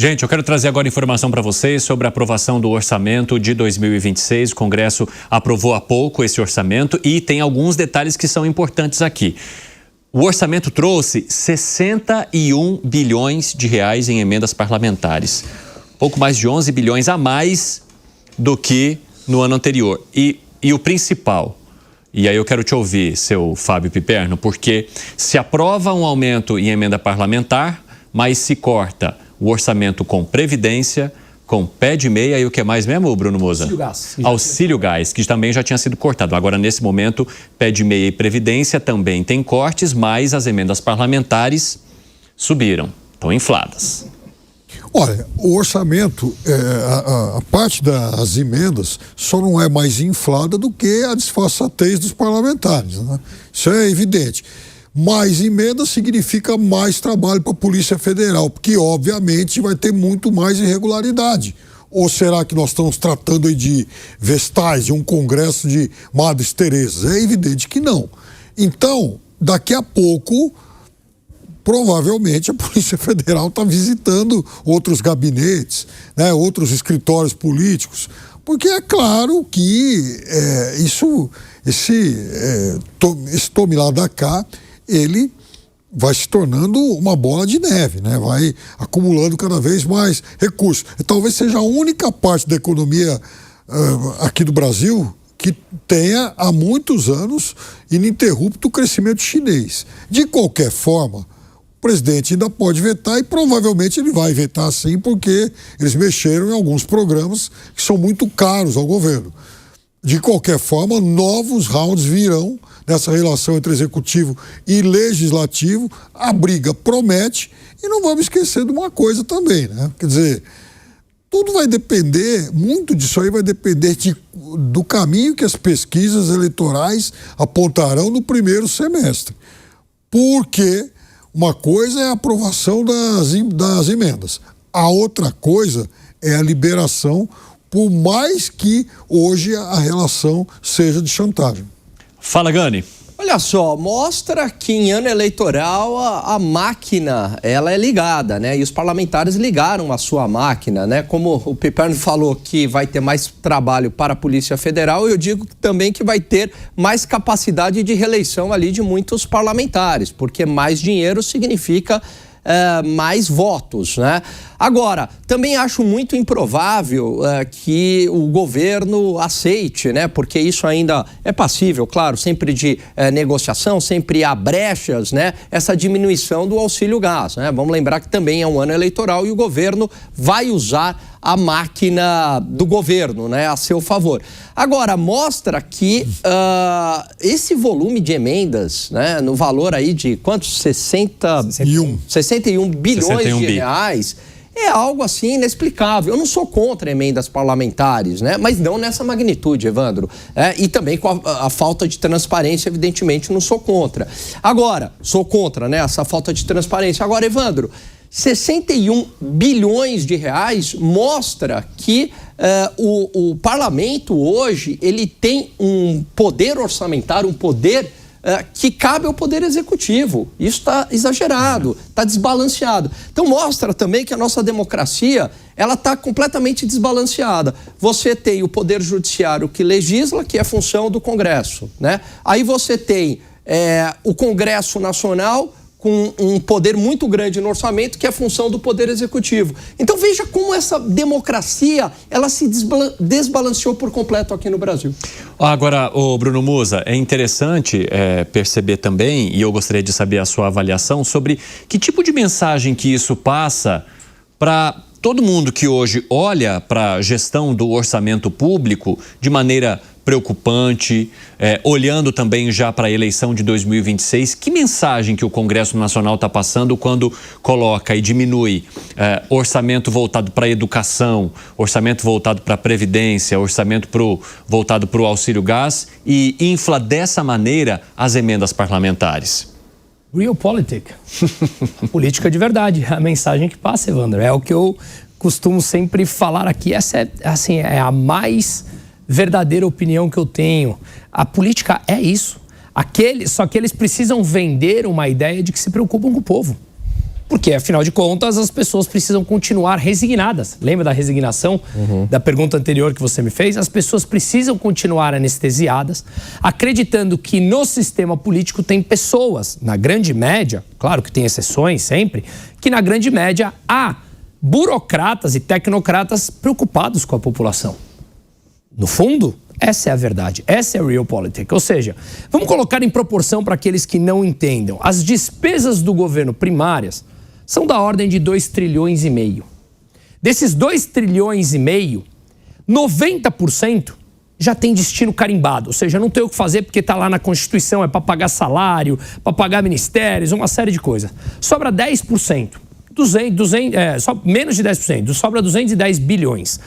Gente, eu quero trazer agora informação para vocês sobre a aprovação do orçamento de 2026. O Congresso aprovou há pouco esse orçamento e tem alguns detalhes que são importantes aqui. O orçamento trouxe 61 bilhões de reais em emendas parlamentares. Pouco mais de 11 bilhões a mais do que no ano anterior. E o principal, e aí eu quero te ouvir, seu Fábio Piperno, porque se aprova um aumento em emenda parlamentar, mas se corta o orçamento com Previdência, com pé de meia e o que mais mesmo, Bruno Moza? Auxílio Gás. Auxílio Gás, que também já tinha sido cortado. Agora, nesse momento, pé de meia e Previdência também tem cortes, mas as emendas parlamentares subiram, estão infladas. Olha, o orçamento, a parte das emendas só não é mais inflada do que a disfarçatez dos parlamentares, né? Isso é evidente. Mais emenda significa mais trabalho para a Polícia Federal, porque obviamente vai ter muito mais irregularidade. Ou será que nós estamos tratando aí de vestais, de um congresso de Madres Terezas? É evidente que não. Então, daqui a pouco, provavelmente a Polícia Federal está visitando outros gabinetes, né, outros escritórios políticos, porque é claro que esse tome lá da cá, ele vai se tornando uma bola de neve, né? Vai acumulando cada vez mais recursos. E talvez seja a única parte da economia aqui do Brasil que tenha há muitos anos ininterrupto o crescimento chinês. De qualquer forma, o presidente ainda pode vetar e provavelmente ele vai vetar sim, porque eles mexeram em alguns programas que são muito caros ao governo. De qualquer forma, novos rounds virão nessa relação entre executivo e legislativo. A briga promete e não vamos esquecer de uma coisa também, né? Quer dizer, tudo vai depender, muito disso aí vai depender do caminho que as pesquisas eleitorais apontarão no primeiro semestre. Porque uma coisa é a aprovação das emendas, a outra coisa é a liberação, por mais que hoje a relação seja de chantagem. Fala, Gani. Olha só, mostra que em ano eleitoral a máquina, ela é ligada, né? E os parlamentares ligaram a sua máquina, né? Como o Piperno falou que vai ter mais trabalho para a Polícia Federal, eu digo também que vai ter mais capacidade de reeleição ali de muitos parlamentares, porque mais dinheiro significa mais votos, né? Agora, também acho muito improvável que o governo aceite, né? Porque isso ainda é passível, claro, sempre de negociação, sempre há brechas, né? Essa diminuição do auxílio gás, né? Vamos lembrar que também é um ano eleitoral e o governo vai usar a máquina do governo, né, a seu favor. Agora, mostra que esse volume de emendas, né, no valor aí de quantos? 61 bilhões de reais, é algo assim inexplicável. Eu não sou contra emendas parlamentares, né, mas não nessa magnitude, Evandro. E também com a falta de transparência, evidentemente, não sou contra. Agora, sou contra, né, essa falta de transparência. Agora, Evandro, 61 bilhões de reais mostra que o parlamento hoje ele tem um poder orçamentário, um poder que cabe ao poder executivo. Isso está exagerado, está desbalanceado. Então mostra também que a nossa democracia ela está completamente desbalanceada. Você tem o poder judiciário que legisla, que é função do Congresso, né? Aí você tem o Congresso Nacional com um poder muito grande no orçamento, que é a função do Poder Executivo. Então veja como essa democracia, ela se desbalanceou por completo aqui no Brasil. Agora, Bruno Moza, é interessante perceber também, e eu gostaria de saber a sua avaliação, sobre que tipo de mensagem que isso passa para todo mundo que hoje olha para a gestão do orçamento público de maneira preocupante, olhando também já para a eleição de 2026, que mensagem que o Congresso Nacional está passando quando coloca e diminui orçamento voltado para a educação, orçamento voltado para a Previdência, orçamento voltado para o auxílio gás e infla dessa maneira as emendas parlamentares? Realpolitik. Política de verdade. A mensagem que passa, Evandro. É o que eu costumo sempre falar aqui. Essa é a mais verdadeira opinião que eu tenho. A política é isso. Só que eles precisam vender uma ideia de que se preocupam com o povo. Porque, afinal de contas, as pessoas precisam continuar resignadas. Lembra da resignação? Da pergunta anterior que você me fez? As pessoas precisam continuar anestesiadas, acreditando que no sistema político tem pessoas, na grande média, claro que tem exceções sempre, que na grande média há burocratas e tecnocratas preocupados com a população. No fundo, essa é a verdade, essa é a realpolitik. Ou seja, vamos colocar em proporção para aqueles que não entendam. As despesas do governo primárias são da ordem de 2,5 trilhões. Desses 2,5 trilhões, 90% já tem destino carimbado. Ou seja, não tem o que fazer porque está lá na Constituição, é para pagar salário, para pagar ministérios, uma série de coisas. Sobra 10%, menos de 10%, sobra 210 bilhões.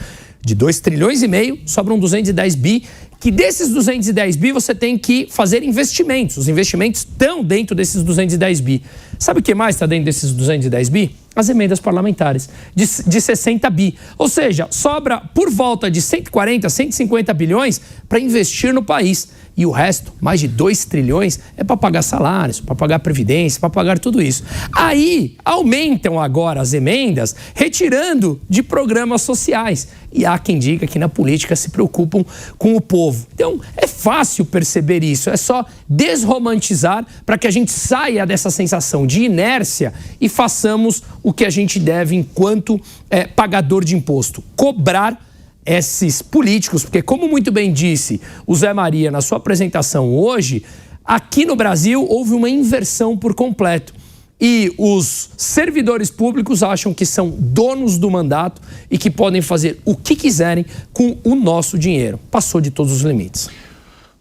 De 2,5 trilhões, sobram 210 bi, que desses 210 bi você tem que fazer investimentos. Os investimentos estão dentro desses 210 bi. Sabe o que mais está dentro desses 210 bi? As emendas parlamentares, de 60 bi. Ou seja, sobra por volta de 140, 150 bilhões para investir no país. E o resto, mais de 2 trilhões, é para pagar salários, para pagar previdência, para pagar tudo isso. Aí, aumentam agora as emendas, retirando de programas sociais. E há quem diga que na política se preocupam com o povo. Então, é fácil perceber isso. É só desromantizar para que a gente saia dessa sensação de inércia e façamos o que a gente deve enquanto pagador de imposto. Cobrar esses políticos, porque como muito bem disse o Zé Maria na sua apresentação hoje, aqui no Brasil houve uma inversão por completo. E os servidores públicos acham que são donos do mandato e que podem fazer o que quiserem com o nosso dinheiro. Passou de todos os limites.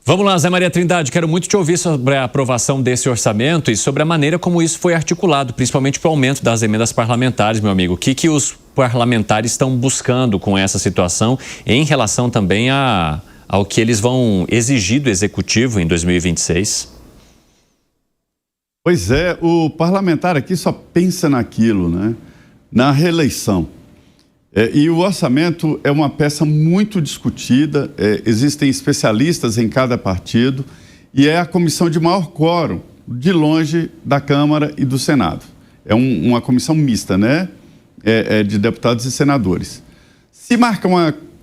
Vamos lá, Zé Maria Trindade, quero muito te ouvir sobre a aprovação desse orçamento e sobre a maneira como isso foi articulado, principalmente para o aumento das emendas parlamentares, meu amigo. O que os parlamentares estão buscando com essa situação em relação também ao que eles vão exigir do Executivo em 2026? Pois é, o parlamentar aqui só pensa naquilo, né? Na reeleição. E o orçamento é uma peça muito discutida, existem especialistas em cada partido e é a comissão de maior quórum, de longe, da Câmara e do Senado. É uma comissão mista, né? De deputados e senadores. Se marca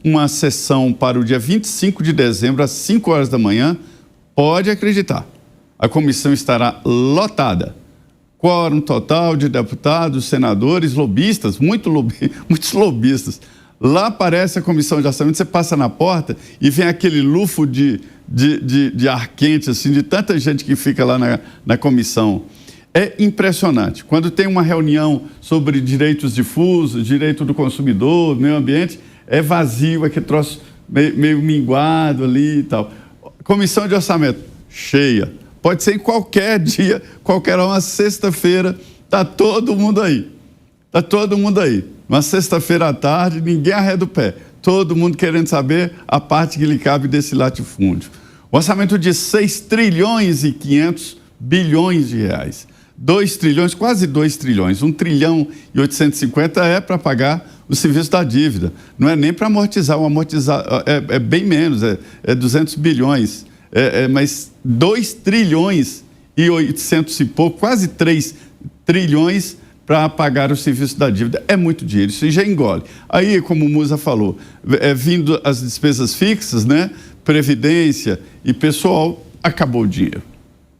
uma sessão para o dia 25 de dezembro, às 5 horas da manhã, pode acreditar, a comissão estará lotada. Quórum total de deputados, senadores, lobistas, muitos lobistas. Lá aparece a comissão de orçamento, você passa na porta e vem aquele lufo de ar quente, assim, de tanta gente que fica lá na comissão. É impressionante. Quando tem uma reunião sobre direitos difusos, direito do consumidor, meio ambiente, é vazio, aquele troço meio minguado ali e tal. Comissão de orçamento, cheia. Pode ser em qualquer dia, qualquer uma sexta-feira, está todo mundo aí. Está todo mundo aí. Uma sexta-feira à tarde, ninguém arreda o pé. Todo mundo querendo saber a parte que lhe cabe desse latifúndio. O orçamento de 6 trilhões e 500 bilhões de reais. 2 trilhões, quase 2 trilhões. 1 trilhão e 850 é para pagar o serviço da dívida. Não é nem para amortizar. É bem menos, é 200 bilhões. Mas 2 trilhões e 800 e pouco, quase 3 trilhões para pagar o serviço da dívida. É muito dinheiro, isso já engole. Aí, como o Musa falou, vindo as despesas fixas, né? Previdência e pessoal, acabou o dinheiro.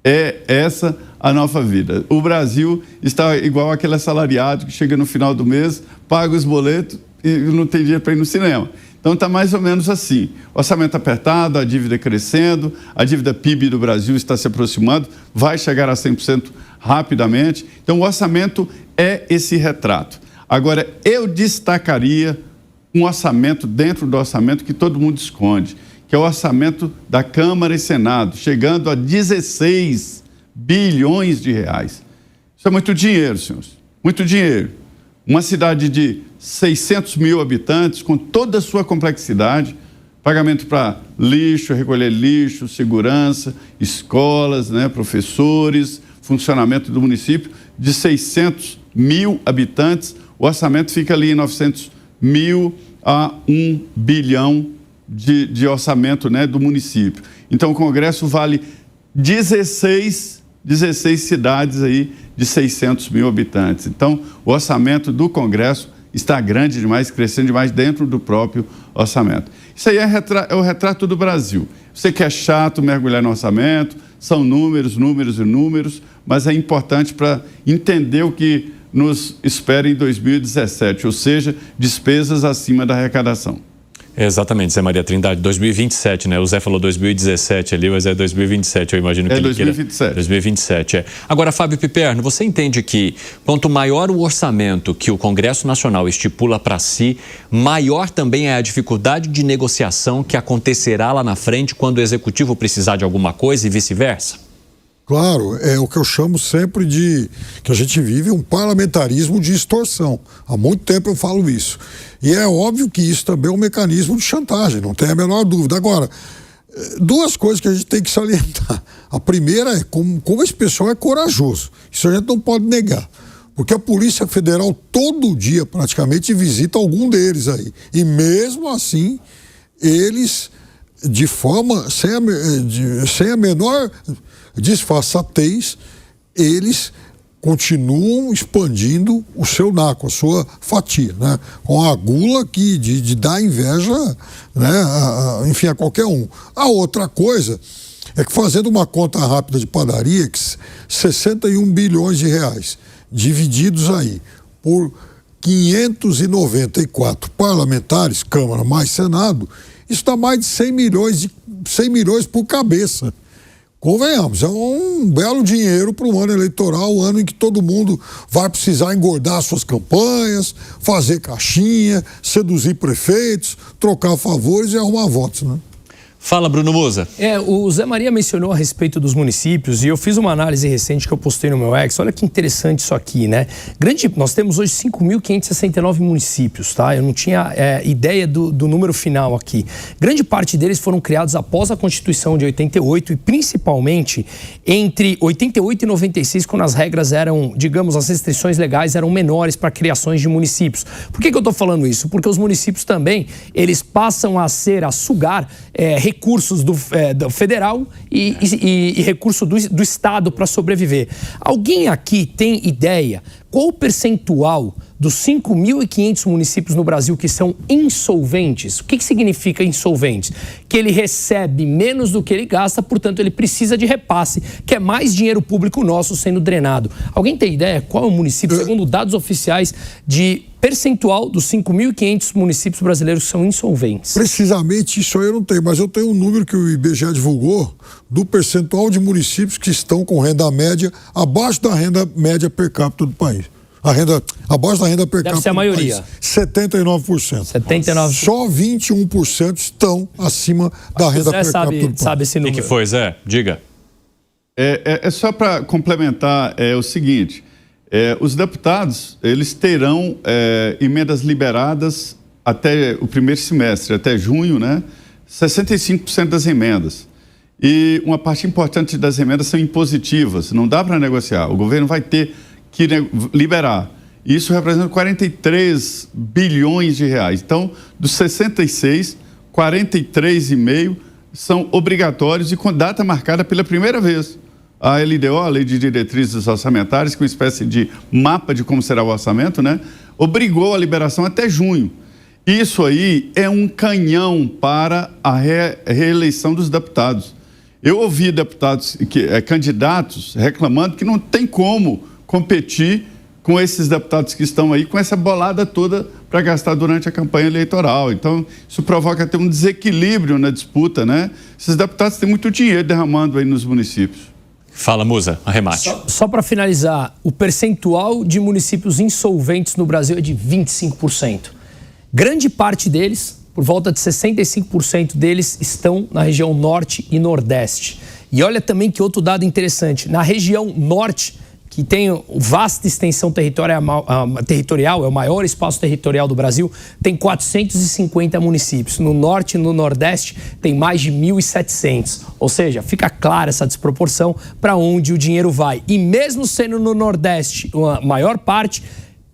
É essa a nova vida. O Brasil está igual aquele assalariado que chega no final do mês, paga os boletos e não tem dinheiro para ir no cinema. Então está mais ou menos assim, orçamento apertado, a dívida crescendo, a dívida PIB do Brasil está se aproximando, vai chegar a 100% rapidamente. Então o orçamento é esse retrato. Agora, eu destacaria um orçamento dentro do orçamento que todo mundo esconde, que é o orçamento da Câmara e Senado, chegando a 16 bilhões de reais. Isso é muito dinheiro, senhores, muito dinheiro. Uma cidade de 600 mil habitantes, com toda a sua complexidade, pagamento para lixo, recolher lixo, segurança, escolas, né, professores, funcionamento do município, de 600 mil habitantes, o orçamento fica ali em 900 mil a 1 bilhão de orçamento, né, do município. Então, o Congresso vale 16 16 cidades aí de 600 mil habitantes. Então, o orçamento do Congresso está grande demais, crescendo demais dentro do próprio orçamento. Isso aí é o retrato do Brasil. Você que é chato mergulhar no orçamento, são números, números e números, mas é importante para entender o que nos espera em 2017, ou seja, despesas acima da arrecadação. Exatamente, Zé Maria Trindade, 2027, né? O Zé falou 2017 ali, mas é 2027, eu imagino que ele 2027. 2027, é. Agora, Fábio Piperno, você entende que quanto maior o orçamento que o Congresso Nacional estipula para si, maior também é a dificuldade de negociação que acontecerá lá na frente quando o Executivo precisar de alguma coisa e vice-versa? Claro, é o que eu chamo sempre de que a gente vive um parlamentarismo de extorsão. Há muito tempo eu falo isso. E é óbvio que isso também é um mecanismo de chantagem, não tem a menor dúvida. Agora, duas coisas que a gente tem que salientar. A primeira é como esse pessoal é corajoso. Isso a gente não pode negar. Porque a Polícia Federal todo dia praticamente visita algum deles aí. E mesmo assim, eles, de forma sem a menor disfarçatez, eles continuam expandindo o seu naco, a sua fatia, né? Com a gula de dar inveja, né? Enfim, a qualquer um. A outra coisa é que, fazendo uma conta rápida de padaria, que 61 bilhões de reais divididos aí por 594 parlamentares, Câmara mais Senado, isso dá mais de 100 milhões por cabeça. Convenhamos, é um belo dinheiro para o ano eleitoral, o ano em que todo mundo vai precisar engordar suas campanhas, fazer caixinha, seduzir prefeitos, trocar favores e arrumar votos, né? Fala, Bruno Musa. O Zé Maria mencionou a respeito dos municípios e eu fiz uma análise recente que eu postei no meu ex. Olha que interessante isso aqui, né? Nós temos hoje 5.569 municípios, tá? Eu não tinha ideia do número final aqui. Grande parte deles foram criados após a Constituição de 88 e principalmente entre 88 e 96, quando as regras eram, digamos, as restrições legais eram menores para criações de municípios. Por que eu estou falando isso? Porque os municípios também, eles passam a sugar recursos do federal e recurso do Estado para sobreviver. Alguém aqui tem ideia qual o percentual dos 5.500 municípios no Brasil que são insolventes? O que significa insolventes? Que ele recebe menos do que ele gasta, portanto ele precisa de repasse, que é mais dinheiro público nosso sendo drenado. Alguém tem ideia qual é o município, segundo dados oficiais, de percentual dos 5.500 municípios brasileiros que são insolventes? Precisamente isso aí eu não tenho, mas eu tenho um número que o IBGE divulgou do percentual de municípios que estão com renda média abaixo da renda média per capita do país. Abaixo da renda per capita. Deve ser a maioria. Do país, 79%. 79%. Só 21% estão acima da renda per capita do país. Sabe esse número? O que foi, Zé? Diga. É só para complementar, o seguinte, os deputados, eles terão emendas liberadas até o primeiro semestre, até junho, né? 65% das emendas. E uma parte importante das emendas são impositivas, não dá para negociar, o governo vai ter que liberar. Isso representa 43 bilhões de reais. Então, dos 66, 43,5 são obrigatórios e com data marcada pela primeira vez. A LDO, a Lei de Diretrizes Orçamentárias, que é uma espécie de mapa de como será o orçamento, né, obrigou a liberação até junho. Isso aí é um canhão para a reeleição dos deputados. Eu ouvi deputados, candidatos, reclamando que não tem como competir com esses deputados que estão aí, com essa bolada toda para gastar durante a campanha eleitoral. Então, isso provoca até um desequilíbrio na disputa, né? Esses deputados têm muito dinheiro derramando aí nos municípios. Fala, Musa, arremate. Só para finalizar, o percentual de municípios insolventes no Brasil é de 25%. Grande parte deles, por volta de 65% deles, estão na região norte e nordeste. E olha também que outro dado interessante, na região norte, que tem vasta extensão territorial, é o maior espaço territorial do Brasil, tem 450 municípios. No norte e no nordeste tem mais de 1.700. Ou seja, fica clara essa desproporção para onde o dinheiro vai. E mesmo sendo no nordeste a maior parte,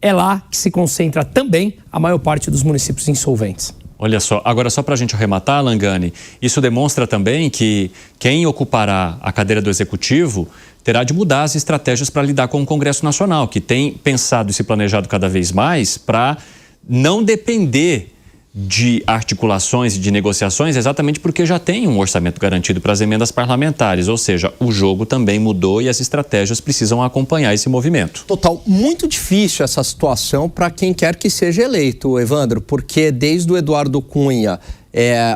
é lá que se concentra também a maior parte dos municípios insolventes. Olha só, agora só para a gente arrematar, Langani, isso demonstra também que quem ocupará a cadeira do Executivo terá de mudar as estratégias para lidar com o Congresso Nacional, que tem pensado e se planejado cada vez mais para não depender de articulações e de negociações, exatamente porque já tem um orçamento garantido para as emendas parlamentares, ou seja, o jogo também mudou e as estratégias precisam acompanhar esse movimento. Total, muito difícil essa situação para quem quer que seja eleito, Evandro, porque desde o Eduardo Cunha,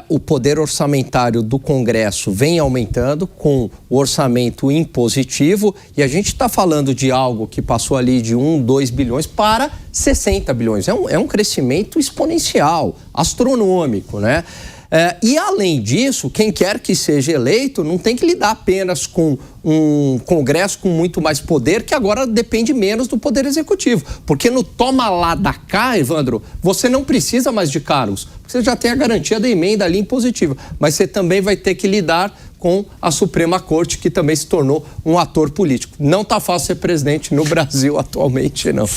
o poder orçamentário do Congresso vem aumentando com o orçamento impositivo e a gente está falando de algo que passou ali de 2 bilhões para 60 bilhões. É um crescimento exponencial, astronômico, né? E além disso, quem quer que seja eleito não tem que lidar apenas com um Congresso com muito mais poder, que agora depende menos do Poder Executivo. Porque no toma lá da cá, Evandro, você não precisa mais de cargos, porque você já tem a garantia da emenda ali impositiva. Mas você também vai ter que lidar com a Suprema Corte, que também se tornou um ator político. Não está fácil ser presidente no Brasil atualmente, não.